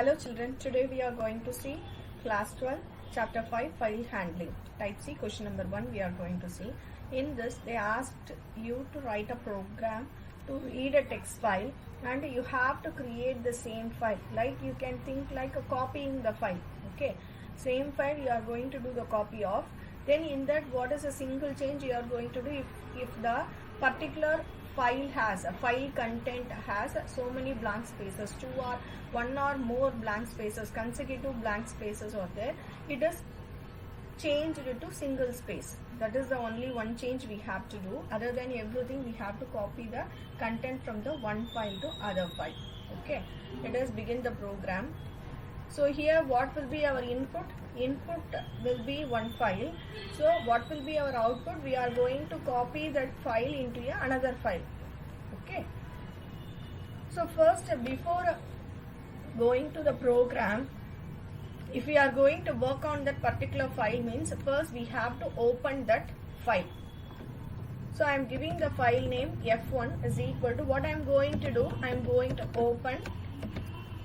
Hello children, today we are going to see class 12 chapter 5 file handling type C question number 1 we are going to see. In this they asked you to write a program to read a text file and you have to create the same file, like you can think like a copying the file. Okay, same file you are going to do the copy of. Then in that, what is a single change you are going to do if the particular file has a file content has so many blank spaces, one or more blank spaces, consecutive blank spaces are there, it is changed to single space. That is the only one change we have to do. Other than everything, we have to copy the content from the one file to other file. Okay, let us begin the program. So here what will be our input? Input will be one file. So what will be our output? We are going to copy that file into another file. Okay. So first, before going to the program, if we are going to work on that particular file, means first we have to open that file. So I am giving the file name f1 is equal to, what I am going to do, I am going to open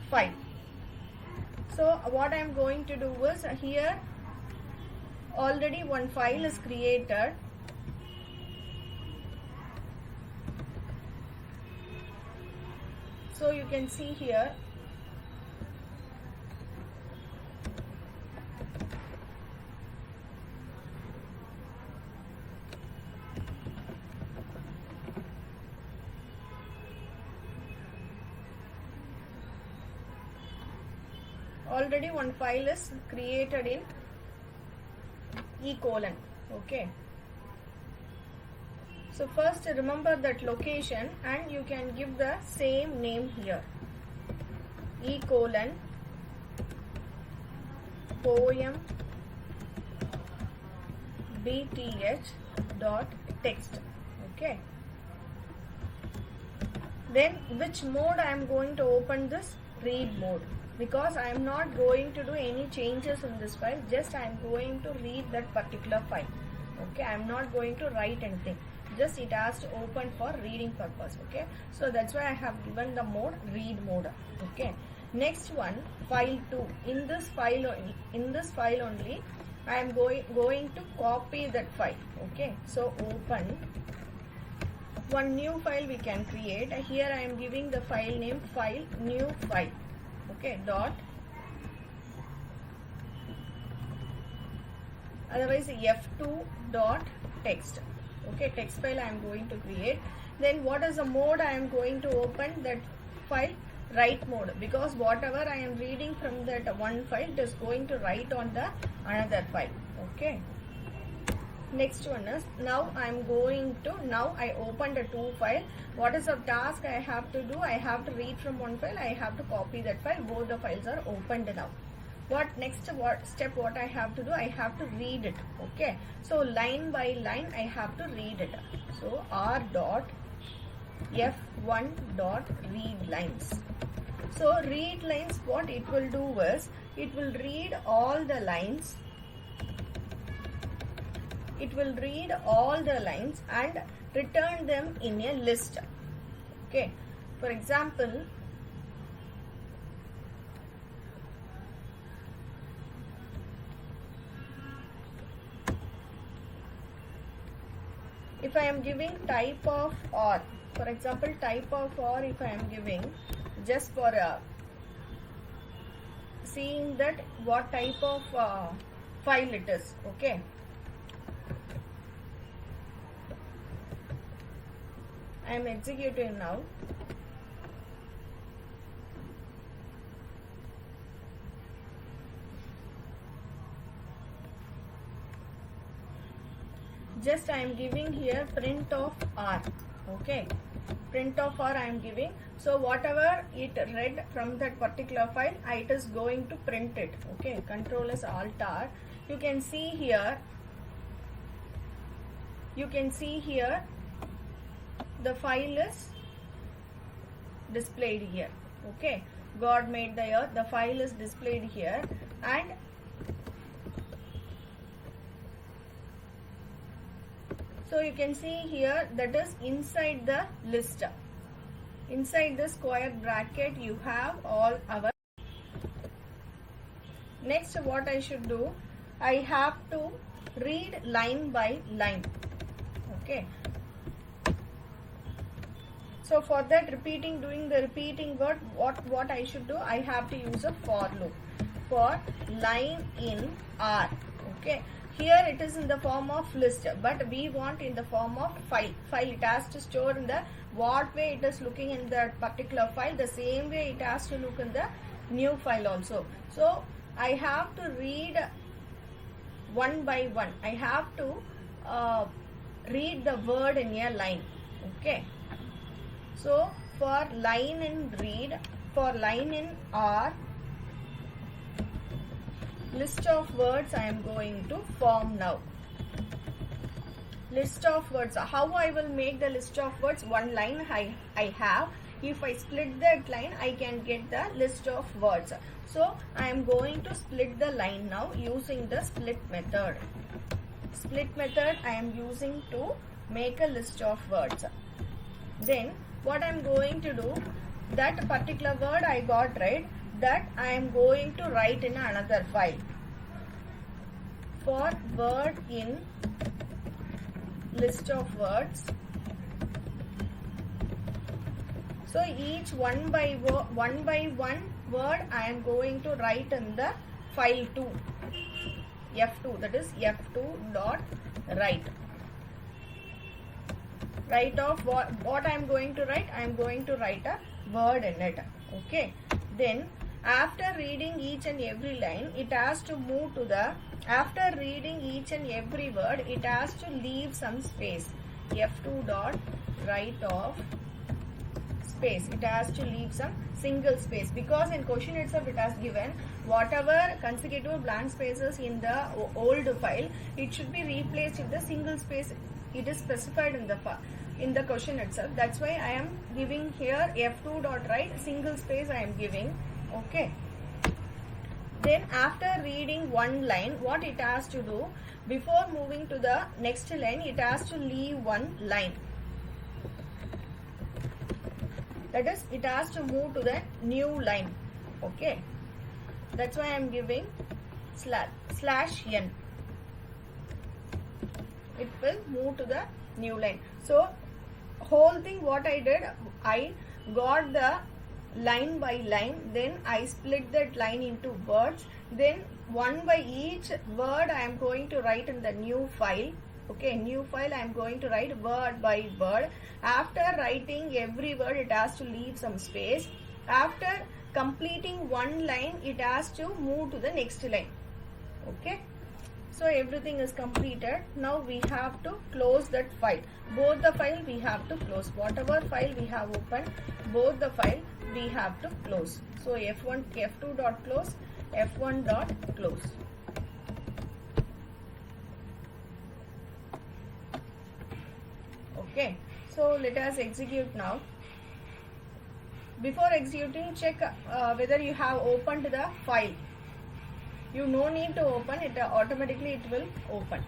file. So what I am going to do is, here already one file is created. So you can see here already one file is created in E:. Okay, so first remember that location and you can give the same name here, E:, poem bth dot text. Okay, then which mode I am going to open this? Read mode, because I am not going to do any changes in this file, just I am going to read that particular file. Okay, I am not going to write anything, just it has to open for reading purpose. Okay, so that's why I have given the mode read mode. Okay, next one, file 2. In this file only I am going to copy that file. Okay, so open one new file we can create. Here I am giving the file name file new file. Okay, dot, otherwise f2 dot text. Okay, text file I am going to create. Then what is the mode I am going to open that file? Write mode, because whatever I am reading from that one file, it is going to write on the another file. Okay, next one is, now I am going to, now I opened a two file. What is the task I have to do? I have to read from one file, I have to copy that file. Both the files are opened now. What next step what I have to do? I have to read it. Okay, so line by line I have to read it. So r dot f1 dot read lines. So read lines, what it will do is, it will read all the lines. It will read all the lines and return them in a list. Okay, for example, if I am giving type of or, for example, type of or, if I am giving just for seeing that what type of file it is. Okay, I am executing now. Just I am giving here print of r. Okay, print of r I am giving. So whatever it read from that particular file, it is going to print it. Okay, Control is Alt R. You can see here. The file is displayed here. Okay, God made the earth, the file is displayed here, and so you can see here that is inside the list. Inside the square bracket you have all our Next, what I should do, I have to read line by line. Okay. So for that doing the repeating word, what I should do, I have to use a for loop for line in R. Okay. Here it is in the form of list, but we want in the form of file. It has to store in the what way it is looking in that particular file, the same way it has to look in the new file also. So I have to read one by one. I have to read the word in a line. Okay. So for line in read, for line in R, list of words I am going to form now. List of words. How I will make the list of words? One line I have. If I split that line, I can get the list of words. So I am going to split the line now using the split method. Split method I am using to make a list of words. Then what I am going to do, that particular word I got right, that I am going to write in another file. For word in list of words, so each one by one word I am going to write in the file 2, F2, that is F2 dot write. Write off what I am going to write. I am going to write a word in it. Okay. Then after reading each and every line, it has to move to the, after reading each and every word, it has to leave some space. F2 dot write off space. It has to leave some single space, because in question itself it has given whatever consecutive blank spaces in the old file, it should be replaced with the single space. It is specified in the question itself. That's why I am giving here F2 dot write, single space I am giving. Okay. Then after reading one line, what it has to do, before moving to the next line, it has to leave one line. That is, it has to move to the new line. Okay. That's why I am giving slash n. It will move to the new line. So whole thing what I did, I got the line by line, then I split that line into words, then one by each word I am going to write in the new file. Okay, new file I am going to write word by word. After writing every word, it has to leave some space. After completing one line, it has to move to the next line. Okay. So everything is completed. Now we have to close that file. Both the file we have to close. Whatever file we have opened, both the file we have to close. So F2 dot close, F1 dot close. Okay. So let us execute now. Before executing, check whether you have opened the file. You no need to open it, automatically it will open.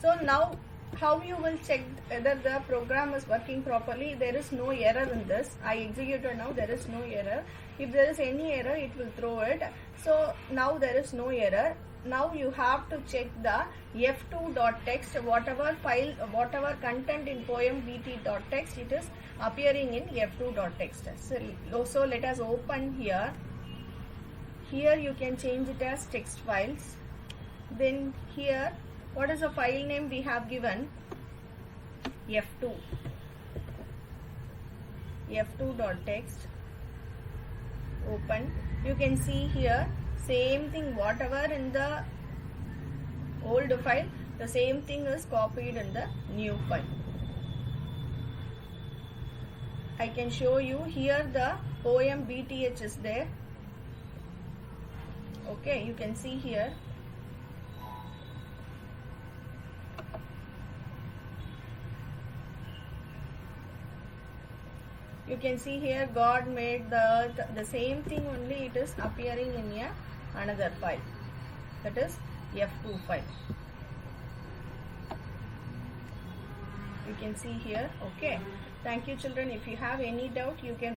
So now how you will check whether the program is working properly? There is no error in this. I executed now, there is no error. If there is any error, it will throw it. So now there is no error. Now you have to check the f2.text, whatever file, whatever content in poem.bt.text, it is appearing in f2.text. So let us open here. Here you can change it as text files. Then here, what is the file name we have given? F2. F2.text. Open. You can see here, same thing, whatever in the old file, the same thing is copied in the new file. I can show you here the poem BTH is there. Okay, you can see here. You can see here God made the same thing, only it is appearing in another file, that is F2 file. You can see here. Okay, thank you children. If you have any doubt, you can